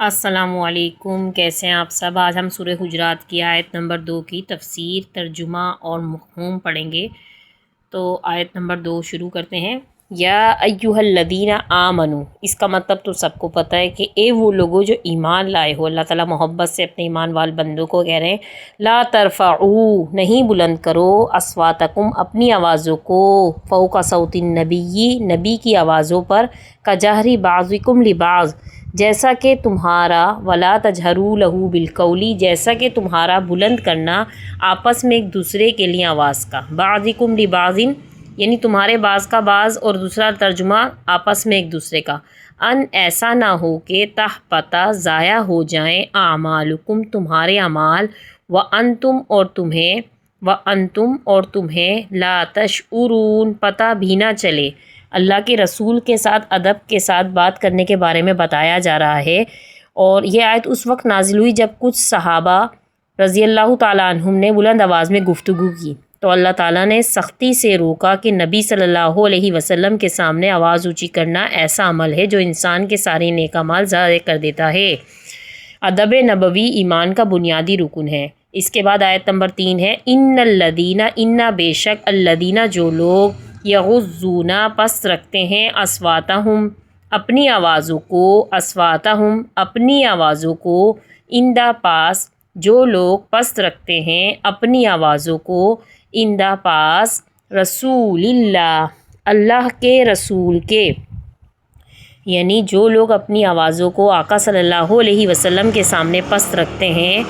السلام علیکم، کیسے ہیں آپ سب؟ آج ہم سورہ حجرات کی آیت نمبر 2 کی تفسیر، ترجمہ اور مفہوم پڑھیں گے۔ تو آیت نمبر 2 شروع کرتے ہیں۔ یا ایھا الذین آمنو، اس کا مطلب تو سب کو پتہ ہے کہ اے وہ لوگوں جو ایمان لائے ہو۔ اللہ تعالیٰ محبت سے اپنے ایمان وال بندوں کو کہہ رہے ہیں لا ترفعوا، نہیں بلند کرو، اصواتکم، اپنی آوازوں کو، فوق صوت النبی، نبی کی آوازوں پر، کجہر بعضکم لبعض، جیسا کہ تمہارا، ولا تجہروا لہ بالقول، جیسا کہ تمہارا بلند کرنا آپس میں ایک دوسرے کے لیے آواز کا، بعضکم لبعض یعنی تمہارے بعض کا بعض، اور دوسرا ترجمہ آپس میں ایک دوسرے کا، ان ایسا نہ ہو کہ تحبط، ضائع ہو جائیں، اعمالکم، تمہارے اعمال، وانتم اور تمہیں لا تشعرون، پتہ بھی نہ چلے۔ اللہ کے رسول کے ساتھ ادب کے ساتھ بات کرنے کے بارے میں بتایا جا رہا ہے، اور یہ آیت اس وقت نازل ہوئی جب کچھ صحابہ رضی اللہ تعالیٰ عنہم نے بلند آواز میں گفتگو کی، تو اللہ تعالیٰ نے سختی سے روکا کہ نبی صلی اللہ علیہ وسلم کے سامنے آواز اونچی کرنا ایسا عمل ہے جو انسان کے سارے نیک اعمال ضائع کر دیتا ہے۔ ادب نبوی ایمان کا بنیادی رکن ہے۔ اس کے بعد آیت نمبر 3 ہے ان الذین، ان بے شک، الذین جو لوگ، یغضون پست رکھتے ہیں، اصواتہم اپنی آوازوں کو، اصواتہم اپنی آوازوں کو، اندہ پاس، جو لوگ پست رکھتے ہیں اپنی آوازوں کو، اندہ پاس، رسول اللہ، اللہ کے رسول کے، یعنی جو لوگ اپنی آوازوں کو آقا صلی اللہ علیہ وسلم کے سامنے پست رکھتے ہیں،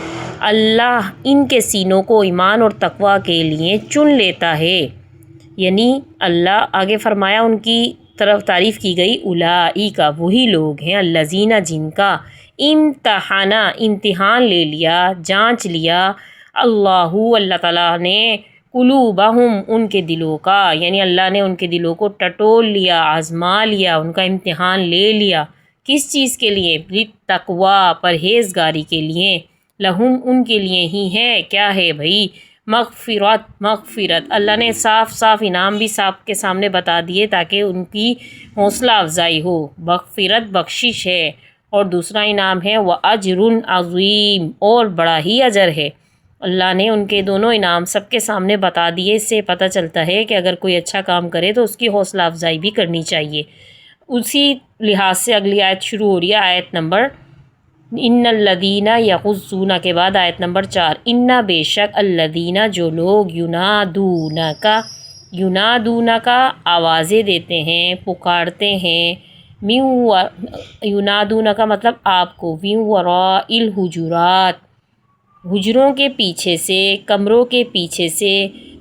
اللہ ان کے سینوں کو ایمان اور تقوی کے لیے چن لیتا ہے۔ یعنی اللہ آگے فرمایا، ان کی طرف تعریف کی گئی، اولئک، وہی لوگ ہیں، الذین، جن کا امتحان لے لیا، جانچ لیا، اللہ تعالیٰ نے، قلوبہم، ان کے دلوں کا، یعنی اللہ نے ان کے دلوں کو ٹٹول لیا، آزما لیا، ان کا امتحان لے لیا۔ کس چیز کے لیے؟ للتقویٰ، پرہیزگاری کے لیے، لہم، ان کے لیے ہی ہے، کیا ہے بھائی؟ مغفرت، اللہ نے صاف صاف انعام بھی صاحب کے سامنے بتا دیے تاکہ ان کی حوصلہ افزائی ہو۔ مغفرت بخشش ہے، اور دوسرا انعام ہے وَأَجْرٌ عظیم، اور بڑا ہی اجر ہے۔ اللہ نے ان کے دونوں انعام سب کے سامنے بتا دیے۔ اس سے پتہ چلتا ہے کہ اگر کوئی اچھا کام کرے تو اس کی حوصلہ افزائی بھی کرنی چاہیے۔ اسی لحاظ سے اگلی آیت شروع ہو رہی ہے، آیت نمبر ان الذین یغضون کے بعد آیت نمبر 4، ان بے شک، الذین جو لوگ، ینادونک آوازیں دیتے ہیں، پکارتے ہیں، ینادونک مطلب آپ کو، من وراء الحجرات، حجروں کے پیچھے سے، کمروں کے پیچھے سے،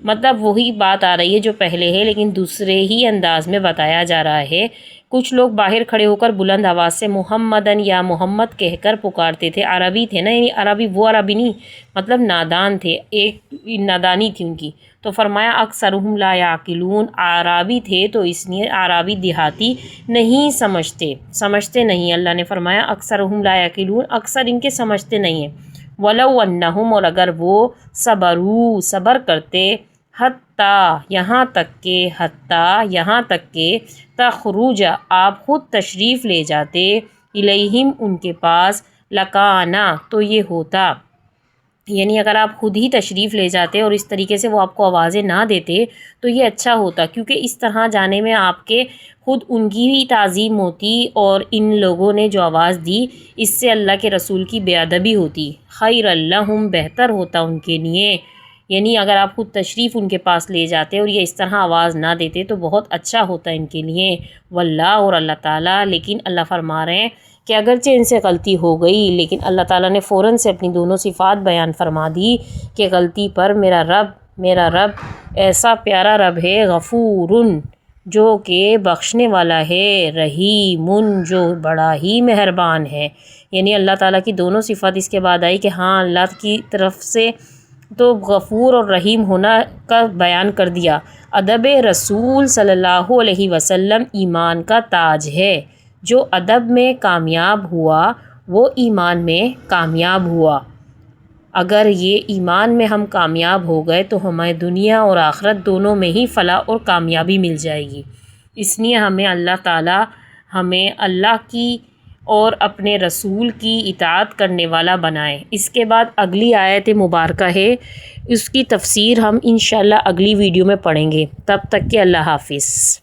مطلب وہی بات آ رہی ہے جو پہلے ہے لیکن دوسرے ہی انداز میں بتایا جا رہا ہے۔ کچھ لوگ باہر کھڑے ہو کر بلند آواز سے محمدن، یا محمد کہہ کر پکارتے تھے۔ عربی تھے نا، یعنی عربی وہ عربی نہیں، مطلب نادان تھے، ایک نادانی تھی ان کی۔ تو فرمایا اکثرہم لا یعقلون، عربی تھے تو اس لیے عربی دیہاتی نہیں سمجھتے نہیں۔ اللہ نے فرمایا اکثرہم لا یعقلون، اکثر ان کے سمجھتے نہیں ہیں۔ وَلَوْ أَنَّهُمْ، اور اگر وہ، صبر کرتے، یہاں تک کہ تخرج، آپ خود تشریف لے جاتے، الیہم، ان کے پاس، لکانا، تو یہ ہوتا، یعنی اگر آپ خود ہی تشریف لے جاتے اور اس طریقے سے وہ آپ کو آوازیں نہ دیتے تو یہ اچھا ہوتا، کیونکہ اس طرح جانے میں آپ کے خود ان کی بھی تعظیم ہوتی، اور ان لوگوں نے جو آواز دی اس سے اللہ کے رسول کی بے ادبی ہوتی۔ خیر لہم، بہتر ہوتا ان کے لیے، یعنی اگر آپ خود تشریف ان کے پاس لے جاتے اور یہ اس طرح آواز نہ دیتے تو بہت اچھا ہوتا ان کے لیے۔ واللہ، اور اللہ تعالیٰ، لیکن اللہ فرما رہے ہیں کہ اگرچہ ان سے غلطی ہو گئی لیکن اللہ تعالیٰ نے فوراً سے اپنی دونوں صفات بیان فرما دی کہ غلطی پر میرا رب ایسا پیارا رب ہے، غفورن، جو کہ بخشنے والا ہے، رحیمن، جو بڑا ہی مہربان ہے۔ یعنی اللہ تعالیٰ کی دونوں صفات اس کے بعد آئی کہ ہاں اللہ کی طرف سے تو غفور اور رحیم ہونا کا بیان کر دیا۔ ادب رسول صلی اللہ علیہ وسلم ایمان کا تاج ہے۔ جو ادب میں کامیاب ہوا وہ ایمان میں کامیاب ہوا۔ اگر یہ ایمان میں ہم کامیاب ہو گئے تو ہمیں دنیا اور آخرت دونوں میں ہی فلاح اور کامیابی مل جائے گی۔ اس لیے ہمیں اللہ تعالیٰ، ہمیں اللہ کی اور اپنے رسول کی اطاعت کرنے والا بنائیں۔ اس کے بعد اگلی آیت مبارکہ ہے، اس کی تفسیر ہم انشاءاللہ اگلی ویڈیو میں پڑھیں گے۔ تب تک کہ اللہ حافظ۔